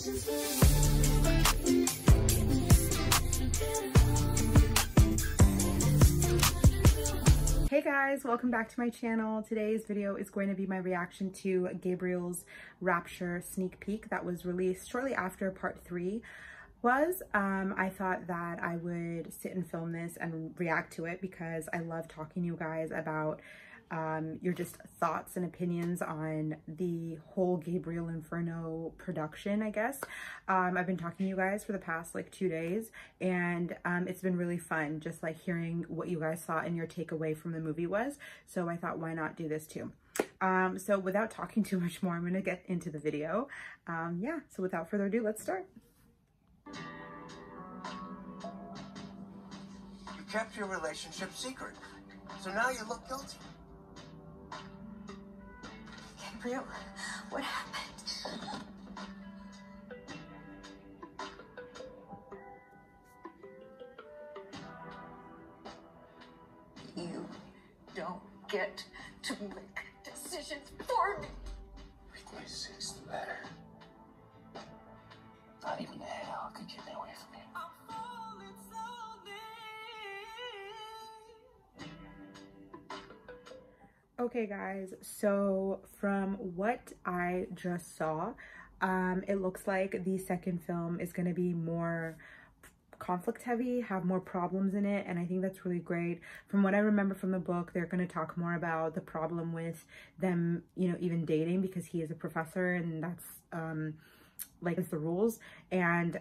Hey guys, welcome back to my channel. Today's video is going to be my reaction to Gabriel's Rapture sneak peek that was released shortly after part 3 was. I thought that I would sit and film this and react to it because I love talking to you guys about your just thoughts and opinions on the whole Gabriel Inferno production, I guess. I've been talking to you guys for the past like 2 days, and it's been really fun just like hearing what you guys thought and your takeaway from the movie was. So I thought, why not do this too? So without talking too much more, I'm gonna get into the video. Yeah, so without further ado, let's start. You kept your relationship secret, so now you look guilty. Gabriel, what happened? You don't get to make decisions for me. With my sixth letter. Not even hell could get me away from you. Okay guys, so from what I just saw, it looks like the second film is going to be more conflict heavy, have more problems in it, and I think that's really great. From what I remember from the book, they're going to talk more about the problem with them, you know, even dating, because he is a professor and that's like it's the rules. And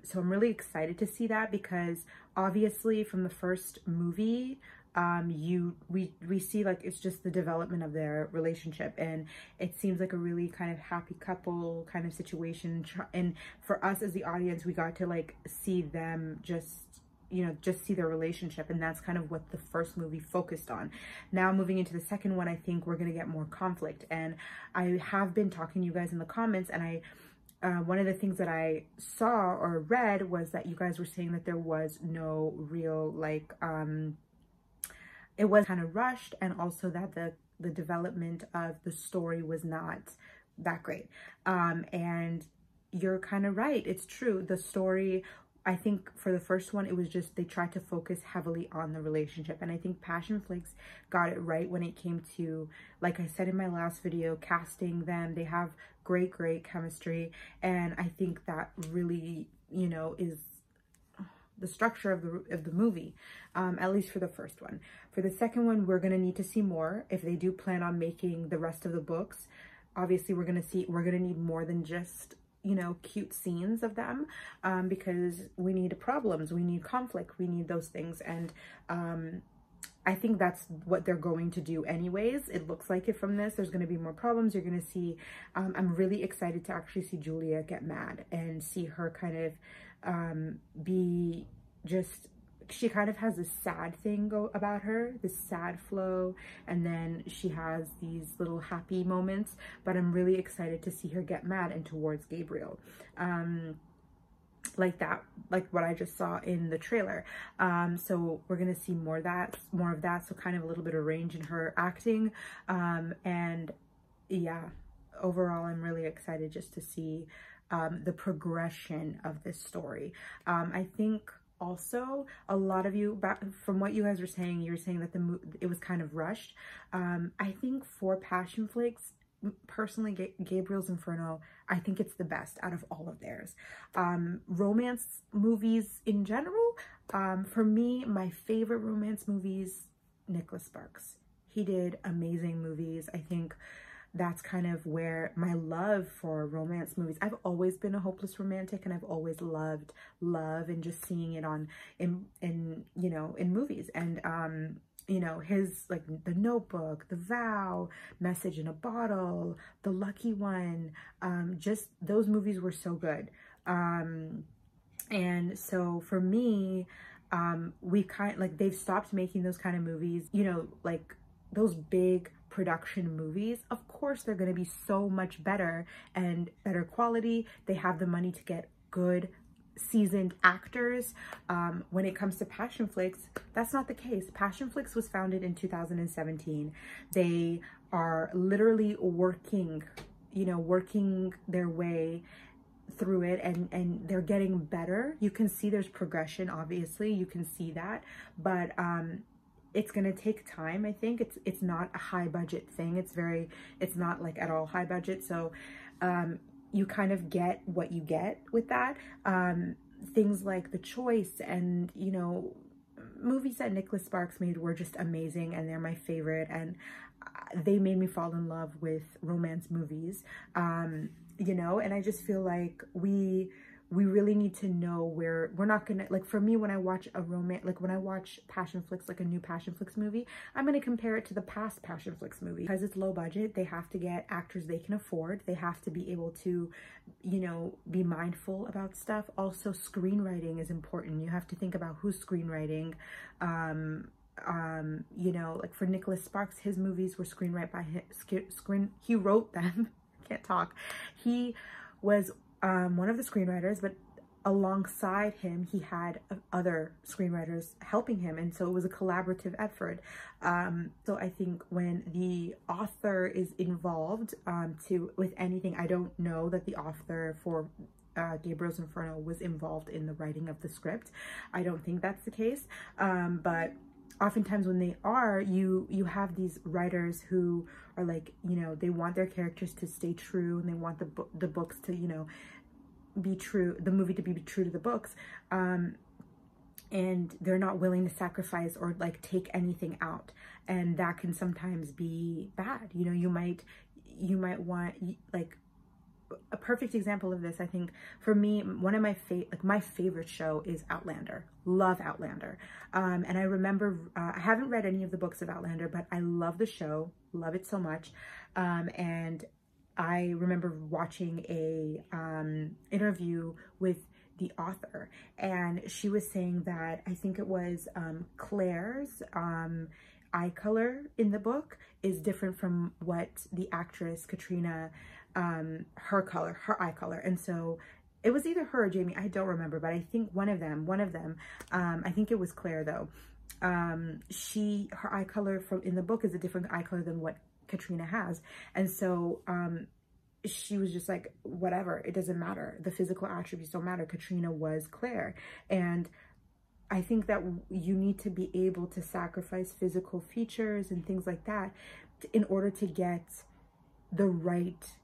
so I'm really excited to see that, because obviously from the first movie, we see like it's just the development of their relationship, and it seems like a really kind of happy couple kind of situation. And for us as the audience, we got to like see them just, you know, just see their relationship, and that's kind of what the first movie focused on. Now moving into the second one, I think we're gonna get more conflict, and I have been talking to you guys in the comments, and one of the things that I saw or read was that you guys were saying that there was no real like it was kind of rushed, and also that the development of the story was not that great. And you're kind of right. It's true. The story, I think for the first one, it was just they tried to focus heavily on the relationship. And I think Passion Flix got it right when it came to, like I said in my last video, casting them. They have great chemistry. And I think that really, you know, is the structure of the movie, at least for the first one. For the second one, we're gonna need to see more if they do plan on making the rest of the books. Obviously, we're gonna need more than just, you know, cute scenes of them, because we need problems, we need conflict, we need those things. And I think that's what they're going to do anyways. It looks like it from this. There's going to be more problems. You're going to see, I'm really excited to actually see Julia get mad and see her kind of be just, she kind of has this sad thing about her, this sad flow, and then she has these little happy moments. But I'm really excited to see her get mad and towards Gabriel. Like that, like what I just saw in the trailer. So we're gonna see more of that, so kind of a little bit of range in her acting. And yeah, overall I'm really excited just to see the progression of this story. I think also a lot of you, from what you guys were saying, you were saying that it was kind of rushed. I think for Passion Flix, personally, Gabriel's Inferno, I think it's the best out of all of theirs. Romance movies in general, for me, my favorite romance movies, Nicholas Sparks. He did amazing movies. I think that's kind of where my love for romance movies, I've always been a hopeless romantic, and I've always loved love and just seeing it in you know, in movies. And you know, his, like, The Notebook, The Vow, Message in a Bottle, The Lucky One, just those movies were so good. And so for me, we kind of, like, they've stopped making those kind of movies, you know, like those big production movies. Of course, they're going to be so much better and better quality. They have the money to get good seasoned actors. When it comes to Passion Flix, that's not the case. Passion Flix was founded in 2017. They are literally working, you know, working their way through it, and they're getting better. You can see there's progression, obviously, you can see that, but it's gonna take time. I think it's not a high budget thing. It's not like at all high budget, so you kind of get what you get with that. Things like The Choice and, you know, movies that Nicholas Sparks made were just amazing, and they're my favorite, and they made me fall in love with romance movies, you know. And I just feel like we really need to know where we're not gonna, like, for me, when I watch a romance, like when I watch passion flicks, like a new passion flicks movie, I'm gonna compare it to the past passion flicks movie. Because it's low budget, they have to get actors they can afford, they have to be able to, you know, be mindful about stuff. Also, screenwriting is important. You have to think about who's screenwriting. You know, like for Nicholas Sparks, his movies were screenwritten by him. He wrote them. Can't talk. He was one of the screenwriters, but alongside him, he had other screenwriters helping him, and so it was a collaborative effort. So I think when the author is involved with anything, I don't know that the author for Gabriel's Inferno was involved in the writing of the script. I don't think that's the case, but oftentimes when they are, you have these writers who are like, you know, they want their characters to stay true, and they want the books to, you know, be true, the movie to be true to the books, and they're not willing to sacrifice or like take anything out, and that can sometimes be bad. You know, you might want, like, a perfect example of this, I think, for me, one of my my favorite show is Outlander. Love Outlander. And I remember, I haven't read any of the books of Outlander, but I love the show, love it so much. And I remember watching a interview with the author, and she was saying that, I think it was Claire's eye color in the book is different from what the actress Katrina, her eye color. And so it was either her or Jamie, I don't remember, but I think one of them, I think it was Claire though. Her eye color in the book is a different eye color than what Katrina has. And so, she was just like, whatever, it doesn't matter. The physical attributes don't matter. Katrina was Claire. And I think that you need to be able to sacrifice physical features and things like that in order to get the right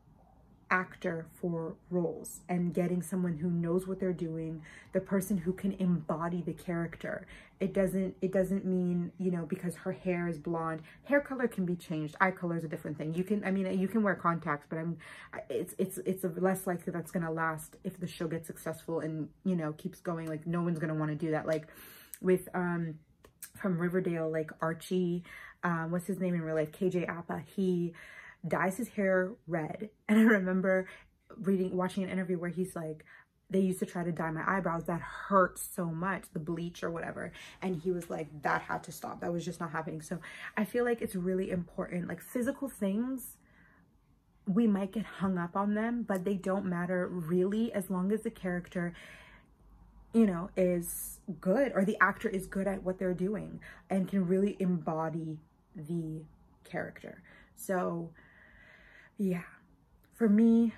actor for roles, and getting someone who knows what they're doing, the person who can embody the character. It doesn't mean, you know, because her hair is blonde, hair color can be changed. Eye color is a different thing. You can, I mean, you can wear contacts, but it's less likely that's gonna last if the show gets successful and, you know, keeps going. Like, no one's gonna want to do that. Like with from Riverdale, like Archie, what's his name in real life, KJ Apa, he dyes his hair red. And I remember watching an interview where he's like, they used to try to dye my eyebrows, that hurts so much, the bleach or whatever. And he was like, that had to stop. That was just not happening. So I feel like it's really important, like physical things, we might get hung up on them, but they don't matter really, as long as the character, you know, is good, or the actor is good at what they're doing and can really embody the character. So yeah, for me,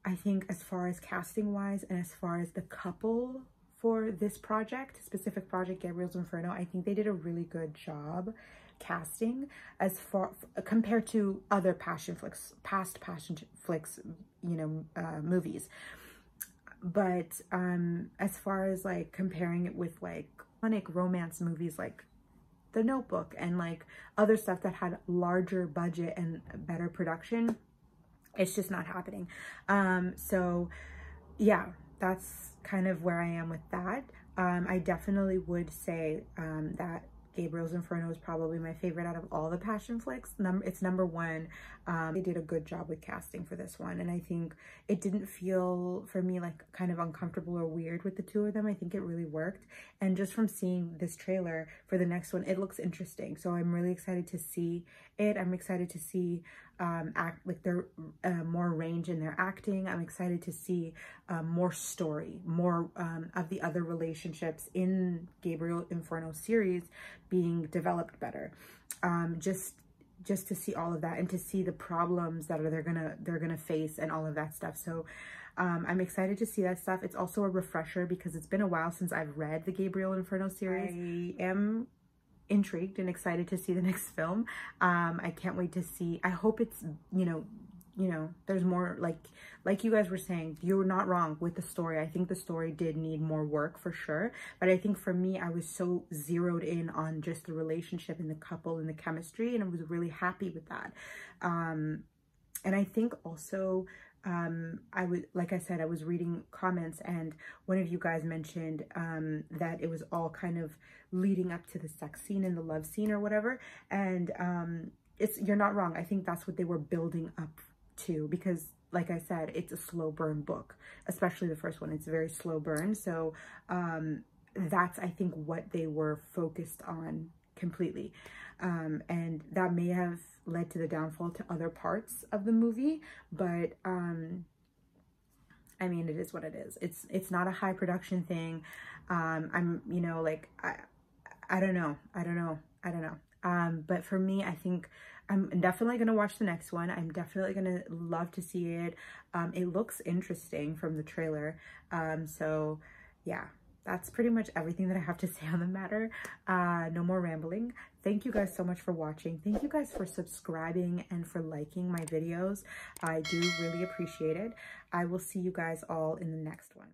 I think as far as casting wise, and as far as the couple for this specific project, Gabriel's Inferno, I think they did a really good job casting as far compared to other past passion flicks, you know, movies. But as far as like comparing it with like iconic romance movies like The Notebook and like other stuff that had larger budget and better production, it's just not happening. So yeah, that's kind of where I am with that. I definitely would say that Gabriel's Inferno is probably my favorite out of all the passion flicks. It's number one. They did a good job with casting for this one, and I think it didn't feel for me like kind of uncomfortable or weird with the two of them. I think it really worked, and just from seeing this trailer for the next one, it looks interesting. So I'm really excited to see it. I'm excited to see their more range in their acting. I'm excited to see more story, more of the other relationships in Gabriel Inferno series being developed better. Just to see all of that, and to see the problems that they're gonna face and all of that stuff. So I'm excited to see that stuff. It's also a refresher because it's been a while since I've read the Gabriel Inferno series. I am intrigued and excited to see the next film. I can't wait to see. I hope it's, you know, there's more, like you guys were saying, you're not wrong with the story. I think the story did need more work for sure. But I think for me, I was so zeroed in on just the relationship and the couple and the chemistry, and I was really happy with that. And I think also, like I said, I was reading comments and one of you guys mentioned that it was all kind of leading up to the sex scene and the love scene or whatever. And you're not wrong. I think that's what they were building up to, because like I said, it's a slow burn book, especially the first one. It's a very slow burn. So that's, I think, what they were focused on completely. And that may have led to the downfall to other parts of the movie, but I mean, it is what it is. It's not a high production thing. I'm, you know, like, I don't know. But for me, I think I'm definitely going to watch the next one. I'm definitely going to love to see it. It looks interesting from the trailer. So yeah, that's pretty much everything that I have to say on the matter. No more rambling. Thank you guys so much for watching. Thank you guys for subscribing and for liking my videos. I do really appreciate it. I will see you guys all in the next one.